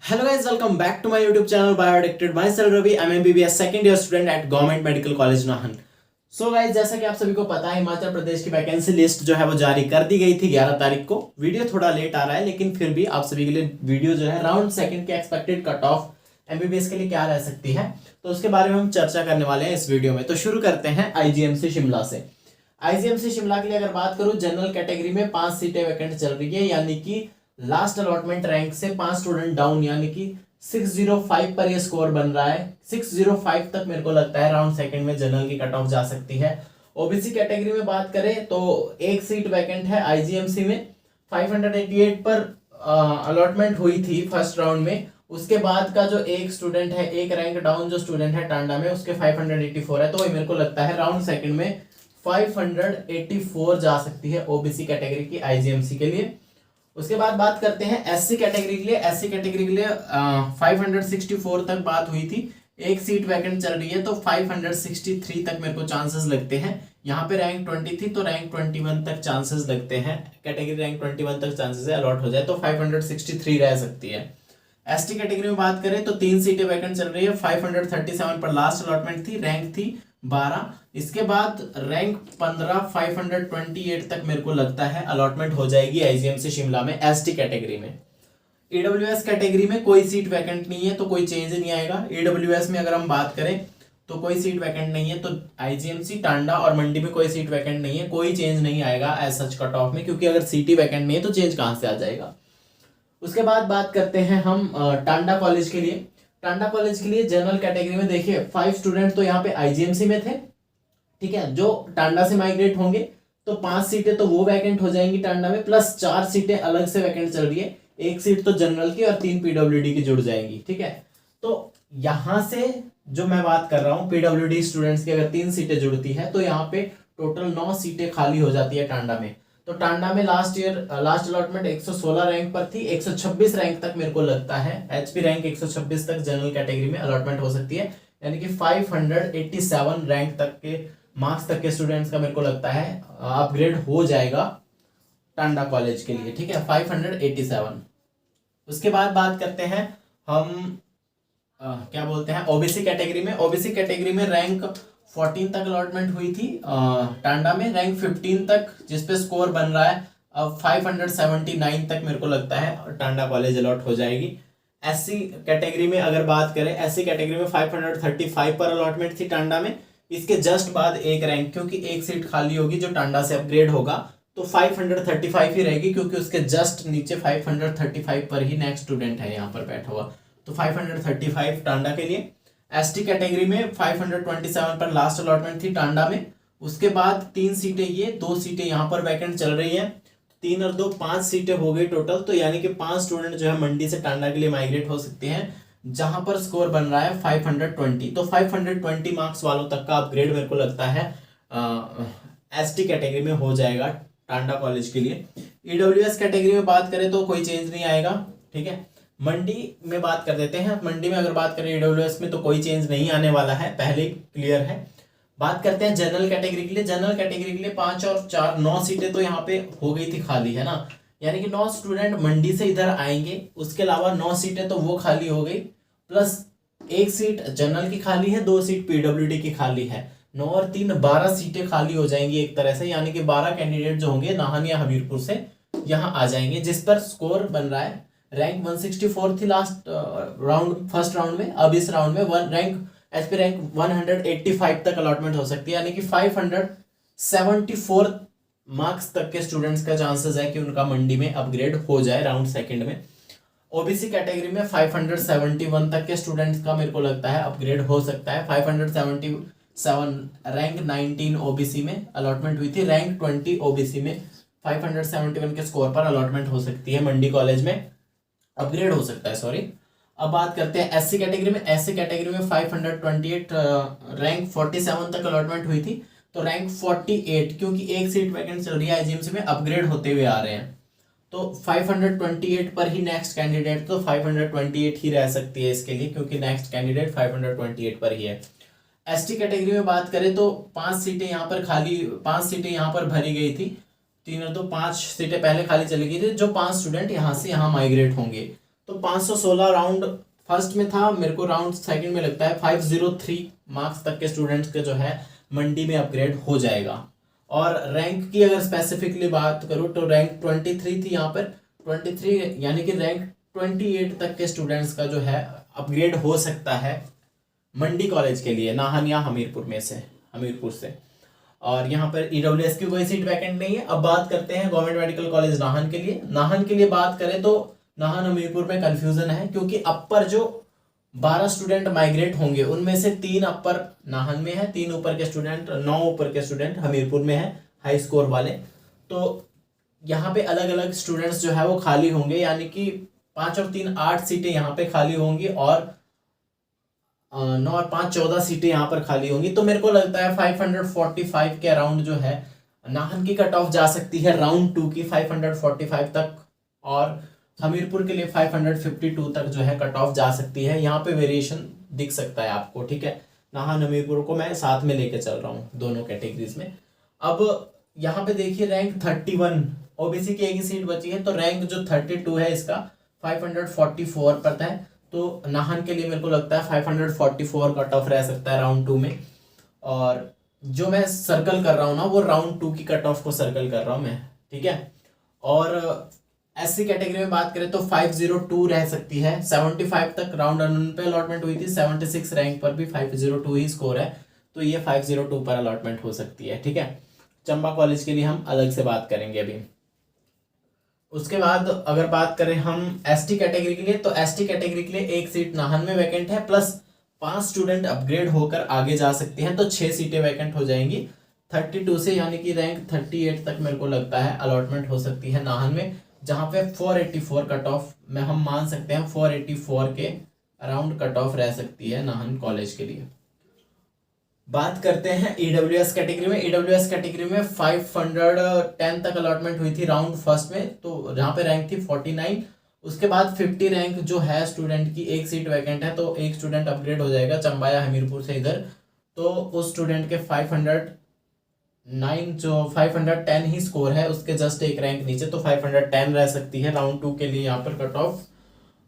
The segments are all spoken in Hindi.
Hello guys, welcome back to my YouTube channel Bioaddicted. Myself Ravi, I'm MBBS second year student at Government Medical College Nahan. So guys, जैसा कि आप सभी को पता है, हिमाचल प्रदेश की वैकेंसी लिस्ट जो है वो जारी कर दी गई थी 11 तारीख को। वीडियो थोड़ा लेट आ रहा है, लेकिन फिर भी आप सभी के लिए वीडियो जो है राउंड सेकंड के एक्सपेक्टेड कट ऑफ एमबीबीएस के लिए क्या रह सकती है, तो उसके बारे में हम चर्चा करने वाले हैं इस वीडियो में। तो शुरू करते हैं आईजीएमसी शिमला से। आईजीएमसी शिमला के लिए अगर बात करूं, जनरल कैटेगरी में 5 सीटें वैकेंट चल रही है, यानी कि लास्ट अलॉटमेंट रैंक से 5 स्टूडेंट डाउन, यानी कि 605 पर ये स्कोर बन रहा है। 605 तक मेरे को लगता है राउंड सेकंड में जनरल की कट ऑफ जा सकती है। ओबीसी कैटेगरी में बात करें तो एक सीट वैकेंट है आईजीएमसी में। 588 पर अलॉटमेंट हुई थी फर्स्ट राउंड में। उसके बाद का जो एक स्टूडेंट है, एक रैंक डाउन जो स्टूडेंट है टांडा में, उसके 584 है। तो मेरे को लगता है राउंड सेकंड में 584 जा सकती है ओबीसी कैटेगरी की आईजीएमसी के लिए। उसके बाद बात करते हैं एससी कैटेगरी के लिए। एससी कैटेगरी के लिए 564 तक बात हुई थी, एक सीट वैकेंट चल रही है, तो 563 तक मेरे को चांसेस लगते हैं। यहाँ पे रैंक 20 थी, तो रैंक 21 तक चांसेस लगते हैं। कैटेगरी रैंक 21 तक चांसेस है अलॉट हो जाए, तो 563 रह सकती है। एसटी कैटेगरी में बात करें तो 3 सीटें वैकेंट चल रही है। 537 पर लास्ट अलॉटमेंट थी, रैंक थी 12। इसके बाद रैंक 15 528 तक मेरे को लगता है अलॉटमेंट हो जाएगी आईजीएमसी शिमला में एसटी कैटेगरी में। ईडब्ल्यूएस कैटेगरी में कोई सीट वैकेंट नहीं है, तो कोई चेंज नहीं आएगा। ईडब्ल्यूएस में अगर हम बात करें तो कोई सीट वैकेंट नहीं है, तो आईजीएमसी, टांडा और मंडी में कोई सीट वैकेंट नहीं है, कोई चेंज नहीं आएगा एज सच कट ऑफ में, क्योंकि अगर सीट वैकेंट नहीं है तो चेंज कहां से आ जाएगा। उसके बाद बात करते हैं हम टांडा कॉलेज के लिए। टांडा कॉलेज के लिए जनरल कैटेगरी में देखिए 5 स्टूडेंट तो यहाँ पे आईजीएमसी में थे, ठीक है, जो टांडा से माइग्रेट होंगे, तो 5 सीटें तो वो वैकेंट हो जाएंगी टांडा में, प्लस 4 सीटें अलग से वैकेंट चल रही है। एक सीट तो जनरल की और 3 पीडब्ल्यूडी की जुड़ जाएंगी, ठीक है। तो यहां से जो मैं बात कर रहा हूं, पीडब्ल्यूडी स्टूडेंट्स की अगर 3 सीटें जुड़ती है तो यहाँ पे टोटल 9 सीटें खाली हो जाती है टांडा में। तो टांडा में लास्ट अलॉटमेंट 116 रैंक पर थी, 126 रैंक तक मेरे को लगता है, एचपी रैंक 126 तक जनरल कैटेगरी में अलॉटमेंट हो सकती है, यानी कि 587 रैंक तक के मार्क्स तक के स्टूडेंट्स का मेरे को लगता है अपग्रेड हो जाएगा टांडा कॉलेज के लिए, ठीक है, 587। उसके बाद बात करते हैं हम क्या बोलते हैं ओबीसी कैटेगरी में। ओबीसी कैटेगरी में रैंक 14 तक अलॉटमेंट हुई थी टांडा में, रैंक 15 तक जिसपे स्कोर बन रहा है अब 579 तक मेरे को लगता है टांडा कॉलेज अलॉट हो जाएगी। एससी कैटेगरी में अगर बात करें, एससी कैटेगरी में 535 पर अलॉटमेंट थी टांडा में, इसके जस्ट बाद एक रैंक, क्योंकि एक सीट खाली होगी जो टांडा से अपग्रेड होगा, तो 535 ही रहेगी, क्योंकि उसके जस्ट नीचे 535 पर ही नेक्स्ट स्टूडेंट है यहाँ पर बैठा हुआ, तो 535 टांडा के लिए। एसटी कैटेगरी में 527 पर लास्ट अलॉटमेंट थी टांडा में। उसके बाद 3 सीटें ये, 2 सीटें यहाँ पर वैकेंट चल रही है, 3 और 2 5 सीटें हो गई टोटल, तो यानी कि 5 स्टूडेंट जो है मंडी से टांडा के लिए माइग्रेट हो सकते हैं, जहां पर स्कोर बन रहा है 520। तो 520 मार्क्स वालों तक का अपग्रेड मेरे को लगता है एसटी कैटेगरी में हो जाएगा टांडा कॉलेज के लिए। ईडब्ल्यूएस कैटेगरी में बात करें तो कोई चेंज नहीं आएगा, ठीक है। मंडी में बात कर देते हैं। मंडी में अगर बात करें ईडब्ल्यूएस में तो कोई चेंज नहीं आने वाला है, पहले ही क्लियर है। बात करते हैं जनरल कैटेगरी के लिए। जनरल कैटेगरी के लिए 5 और 4 9 सीटें तो यहाँ पे हो गई थी खाली, है ना, यानी कि 9 स्टूडेंट मंडी से इधर आएंगे, उसके अलावा 9 सीटें तो वो खाली हो गई, प्लस एक सीट जनरल की खाली है, 2 सीट पीडब्ल्यूडी की खाली है, 9 और 3 12 सीटें खाली हो जाएंगी एक तरह से, यानी कि 12 कैंडिडेट जो होंगे नाहन या हमीरपुर से यहाँ आ जाएंगे, जिस पर स्कोर बन रहा है रैंक 164 थी लास्ट राउंड, फर्स्ट राउंड में, अब इस राउंड में एचपी रैंक 185 तक अलॉटमेंट हो सकती है, यानी कि 574 मार्क्स तक के स्टूडेंट्स का चांसेस है कि उनका मंडी में अपग्रेड हो जाए राउंड सेकंड में। ओबीसी कैटेगरी में 571 तक के स्टूडेंट्स का मेरे को लगता है अपग्रेड हो सकता है। 577 रैंक 19 ओबीसी में अलॉटमेंट हुई थी, रैंक 20 ओबीसी में 571 के स्कोर पर अलॉटमेंट हो सकती है, मंडी कॉलेज में अपग्रेड हो सकता है, सॉरी। अब बात करते हैं एससी कैटेगरी में। एससी कैटेगरी में 528 रैंक 47 तक अलॉटमेंट हुई थी, तो रैंक 48, क्योंकि एक सीट वैकेंट चल रही है आईजीएमसी में, अपग्रेड होते हुए आ रहे हैं, तो 528 पर ही नेक्स्ट कैंडिडेट, तो 528 ही रह सकती है इसके लिए, क्योंकि नेक्स्ट कैंडिडेट 528 पर ही है। एसटी कैटेगरी में बात करें तो 5 सीटें यहाँ पर खाली, 5 सीटें यहाँ पर भरी गई थी, 3 और 2 5 सीटें पहले खाली चली गई थी, जो 5 स्टूडेंट यहाँ से यहाँ माइग्रेट होंगे, तो 516 राउंड फर्स्ट में था, मेरे को राउंड सेकंड में लगता है 503 मार्क्स तक के स्टूडेंट्स के जो है मंडी में अपग्रेड हो जाएगा। और रैंक की अगर स्पेसिफिकली बात करूँ तो रैंक 23 थी यहाँ पर, 23 यानी कि रैंक 28 तक के स्टूडेंट्स का जो है अपग्रेड हो सकता है मंडी कॉलेज के लिए, नाहन या हमीरपुर से। और यहाँ पर ईडब्ल्यूएस की कोई सीट वैकेंट नहीं है। अब बात करते हैं गवर्नमेंट मेडिकल कॉलेज नाहन के लिए। नाहन के लिए बात करें तो नाहन हमीरपुर में कंफ्यूजन है, क्योंकि अपर जो 12 स्टूडेंट माइग्रेट होंगे उनमें से 3 अपर नाहन में है, 3 ऊपर के स्टूडेंट, 9 ऊपर के स्टूडेंट हमीरपुर में है हाई स्कोर वाले। तो यहाँ पे अलग अलग स्टूडेंट्स जो है वो खाली होंगे, यानी कि 5 और 3 8 सीटें यहाँ पे खाली होंगी और 9 और 5 14 सीटें यहाँ पर खाली होंगी। तो मेरे को लगता है 545 के अराउंड जो है नाहन की कट ऑफ जा सकती है राउंड 2 की 545 तक, और हमीरपुर के लिए 552 तक जो है कट ऑफ जा सकती है। यहाँ पे वेरिएशन दिख सकता है आपको, ठीक है। नाहन हमीरपुर को मैं साथ में लेके चल रहा हूँ दोनों कैटेगरीज में। अब यहाँ पे देखिए रैंक 31, ओबीसी की एक ही सीट बची है, तो रैंक जो 32 है इसका 544 पर है। तो नाहन के लिए मेरे को लगता है 544 कट ऑफ रह सकता है राउंड 2 में। और जो मैं सर्कल कर रहा हूँ ना वो राउंड 2 की कट ऑफ को सर्कल कर रहा हूँ मैं, ठीक है। और एससी कैटेगरी में बात करें तो 502 रह सकती है, 75 तक राउंड 1 पे अलॉटमेंट हुई थी, 76 रैंक पर भी 502 ही स्कोर है, तो ये 502 पर अलॉटमेंट हो सकती है, ठीक है। चंबा कॉलेज के लिए हम अलग से बात करेंगे अभी। उसके बाद अगर बात करें हम एसटी कैटेगरी के लिए, तो एसटी कैटेगरी के लिए एक सीट नाहन में वैकेंट है, प्लस 5 स्टूडेंट अपग्रेड होकर आगे जा सकते हैं, तो 6 सीटें वैकेंट हो जाएंगी 32 से, यानी कि रैंक 38 तक मेरे को लगता है अलॉटमेंट हो सकती है नाहन में, जहां पे 484 कट ऑफ में हम मान सकते हैं 484 के अराउंड कट ऑफ रह सकती है नाहन कॉलेज के लिए। बात करते हैं ईडब्ल्यूएस कैटेगरी में। ईडब्ल्यूएस कैटेगरी में 510 तक अलॉटमेंट हुई थी राउंड फर्स्ट में, तो जहां पे रैंक थी 49। उसके बाद 50 रैंक जो है स्टूडेंट की, एक सीट वैकेंट है, तो एक स्टूडेंट अपग्रेड हो जाएगा चंबा या हमीरपुर से इधर, तो उस स्टूडेंट के 509 जो 510 ही स्कोर है उसके जस्ट एक रैंक नीचे, तो 510 रह सकती है राउंड 2 के लिए यहाँ पर कट ऑफ।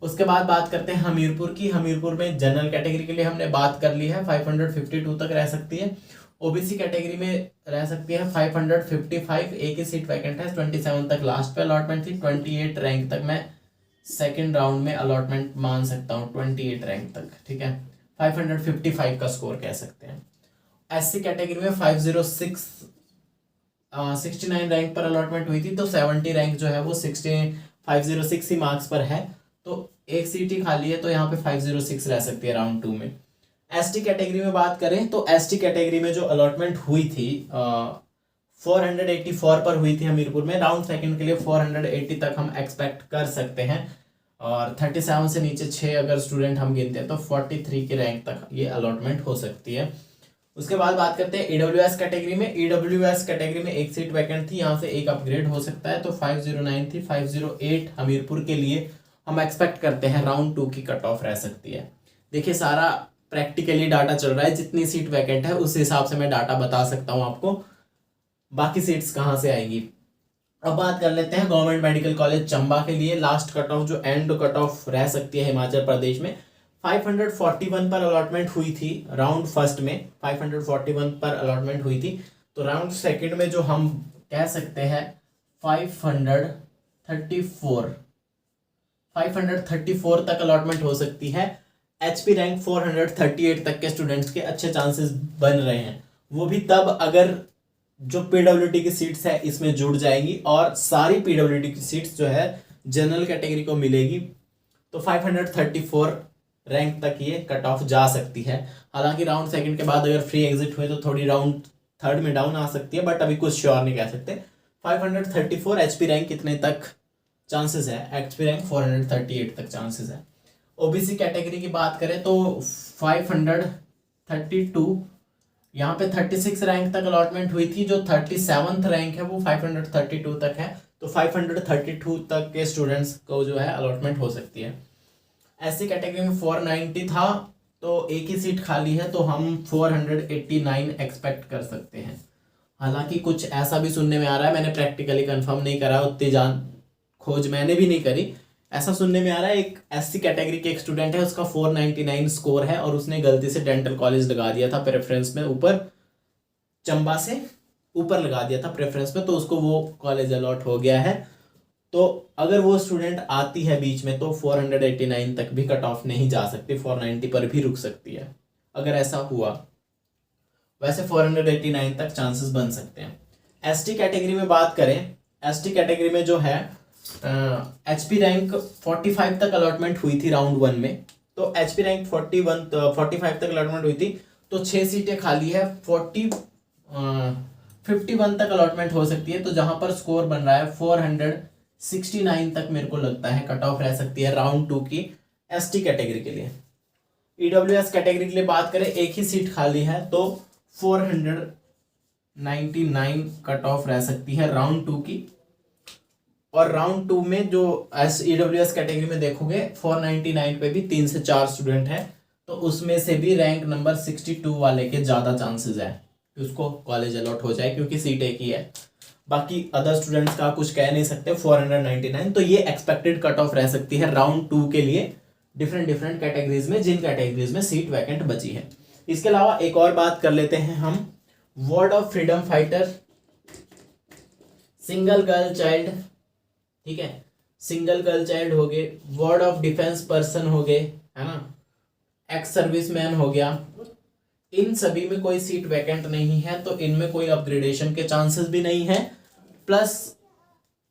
उसके बाद बात करते हैं हमीरपुर की। हमीरपुर में जनरल कैटेगरी के लिए हमने बात कर ली है, 552 तक रह सकती है। ओबीसी कैटेगरी में रह सकती है 555, एक ही सीट वैकेंट है, 27 तक लास्ट पे अलॉटमेंट थी, 28 रैंक तक मैं सेकेंड राउंड में अलॉटमेंट मान सकता हूँ, 28 रैंक तक, ठीक है। 555 का स्कोर कह सकते हैं। एससी कैटेगरी में 69 रैंक पर अलॉटमेंट हुई थी, तो 70 रैंक जो है वो 506 ही मार्क्स पर है, तो एक सीट ही खाली है, तो यहाँ पे 506 रह सकती है राउंड 2 में। एसटी कैटेगरी में बात करें तो एसटी कैटेगरी में जो अलॉटमेंट हुई थी 484 पर हुई थी हमीरपुर में, राउंड सेकंड के लिए 480 तक हम एक्सपेक्ट कर सकते हैं, और 37 से नीचे 6 अगर स्टूडेंट हम गिनते हैं तो 43 के रैंक तक ये अलॉटमेंट हो सकती है। उसके बाद बात करते हैं ईडब्ल्यूएस कैटेगरी में। ईडब्ल्यूएस कैटेगरी में एक सीट वैकेंट थी, यहाँ से एक अपग्रेड हो सकता है, तो 509 थी, 508 हमीरपुर के लिए हम एक्सपेक्ट करते हैं राउंड 2 की कट ऑफ रह सकती है। देखिए सारा प्रैक्टिकली डाटा चल रहा है, जितनी सीट वैकेंट है उस हिसाब से मैं डाटा बता सकता हूँ आपको, बाकी सीट्स कहाँ से आएंगी। अब बात कर लेते हैं गवर्नमेंट मेडिकल कॉलेज चंबा के लिए। लास्ट कट ऑफ जो एंड कट ऑफ रह सकती है हिमाचल प्रदेश में, 541 पर अलॉटमेंट हुई थी राउंड फर्स्ट में, 541 पर अलॉटमेंट हुई थी, तो राउंड सेकंड में जो हम कह सकते हैं 534 तक अलॉटमेंट हो सकती है। एचपी रैंक 438 तक के स्टूडेंट्स के अच्छे चांसेस बन रहे हैं, वो भी तब अगर जो पीडब्ल्यूडी की सीट्स है इसमें जुड़ जाएंगी और सारी पीडब्ल्यूडी की सीट्स जो है जनरल कैटेगरी को मिलेगी, तो 534 रैंक तक ये कट ऑफ जा सकती है। हालांकि राउंड सेकंड के बाद अगर फ्री एग्जिट हुए तो थोड़ी राउंड थर्ड में डाउन आ सकती है, बट अभी कुछ श्योर नहीं कह सकते। 534 एचपी रैंक कितने तक चांसेस है, एचपी रैंक 438 तक चांसेस है। ओबीसी कैटेगरी की बात करें तो 532, यहाँ पे 36 रैंक तक अलॉटमेंट हुई थी, जो 37th रैंक है वो 532 तक है, तो 532 तक के स्टूडेंट्स को जो है अलॉटमेंट हो सकती है। एससी कैटेगरी में 490 था, तो एक ही सीट खाली है, तो हम 489 एक्सपेक्ट कर सकते हैं। हालांकि कुछ ऐसा भी सुनने में आ रहा है, मैंने प्रैक्टिकली कंफर्म नहीं करा, उतनी जान खोज मैंने भी नहीं करी, ऐसा सुनने में आ रहा है एक एससी कैटेगरी के एक स्टूडेंट है, उसका 499 स्कोर है और उसने गलती से डेंटल कॉलेज लगा दिया था प्रेफरेंस में, ऊपर चंबा से ऊपर लगा दिया था प्रेफरेंस में, तो उसको वो कॉलेज अलॉट हो गया है। तो अगर वो स्टूडेंट आती है बीच में तो 489 तक भी कट ऑफ नहीं जा सकती, 490 पर भी रुक सकती है अगर ऐसा हुआ। वैसे 489 तक चांसेस बन सकते हैं। एसटी कैटेगरी में बात करें, एसटी कैटेगरी में जो है एचपी रैंक 45 तक अलॉटमेंट हुई थी राउंड 1 में, तो एचपी रैंक 45 तक अलॉटमेंट हुई थी, तो 6 सीटें खाली है, 51 तक अलॉटमेंट हो सकती है। तो जहां पर स्कोर बन रहा है 469 तक मेरे को लगता है कट ऑफ रह सकती है राउंड 2 की एसटी कैटेगरी के लिए। ईडब्ल्यूएस कैटेगरी के लिए बात करें, एक ही सीट खाली है, तो 499 कट ऑफ रह सकती है राउंड 2 की। और राउंड 2 में जो ईडब्ल्यूएस कैटेगरी में देखोगे 499 पे भी 3 से 4 स्टूडेंट है, तो उसमें से भी रैंक नंबर 62 वाले के ज़्यादा चांसेस है कि उसको कॉलेज अलॉट हो जाए, क्योंकि सीट एक ही है। बाकी अदर स्टूडेंट्स का कुछ कह नहीं सकते। 499, तो ये एक्सपेक्टेड कट ऑफ रह सकती है राउंड 2 के लिए डिफरेंट कैटेगरीज में, जिन कैटेगरीज में सीट वैकेंट बची है। इसके अलावा एक और बात कर लेते हैं हम, ward of freedom fighter, single girl child, ठीक है, सिंगल गर्ल चाइल्ड हो गए, वार्ड ऑफ डिफेंस पर्सन हो गए, है ना, एक्स सर्विसमैन हो गया, इन सभी में कोई सीट वैकेंट नहीं है, तो इनमें कोई अपग्रेडेशन के चांसेस भी नहीं है। प्लस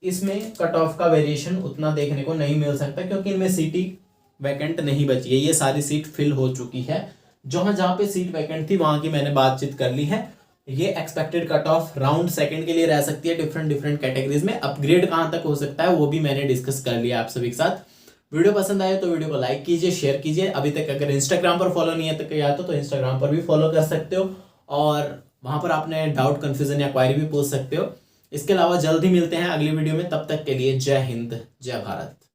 इसमें कट ऑफ का वेरिएशन उतना देखने को नहीं मिल सकता, क्योंकि इनमें सीट वैकेंट नहीं बची है, ये सारी सीट फिल हो चुकी है। जहां जहां पे सीट वैकेंट थी वहां की मैंने बातचीत कर ली है। ये एक्सपेक्टेड कट ऑफ राउंड 2 के लिए रह सकती है डिफरेंट कैटेगरीज में। अपग्रेड कहां तक हो सकता है वो भी मैंने डिस्कस कर लिया आप सभी के साथ। वीडियो पसंद आए तो वीडियो को लाइक कीजिए, शेयर कीजिए। अभी तक अगर इंस्टाग्राम पर फॉलो नहीं है तो इंस्टाग्राम पर भी फॉलो कर सकते हो, और वहां पर आपने डाउट, कंफ्यूजन या क्वारी भी पूछ सकते हो। इसके अलावा जल्द ही मिलते हैं अगली वीडियो में, तब तक के लिए जय हिंद, जय भारत।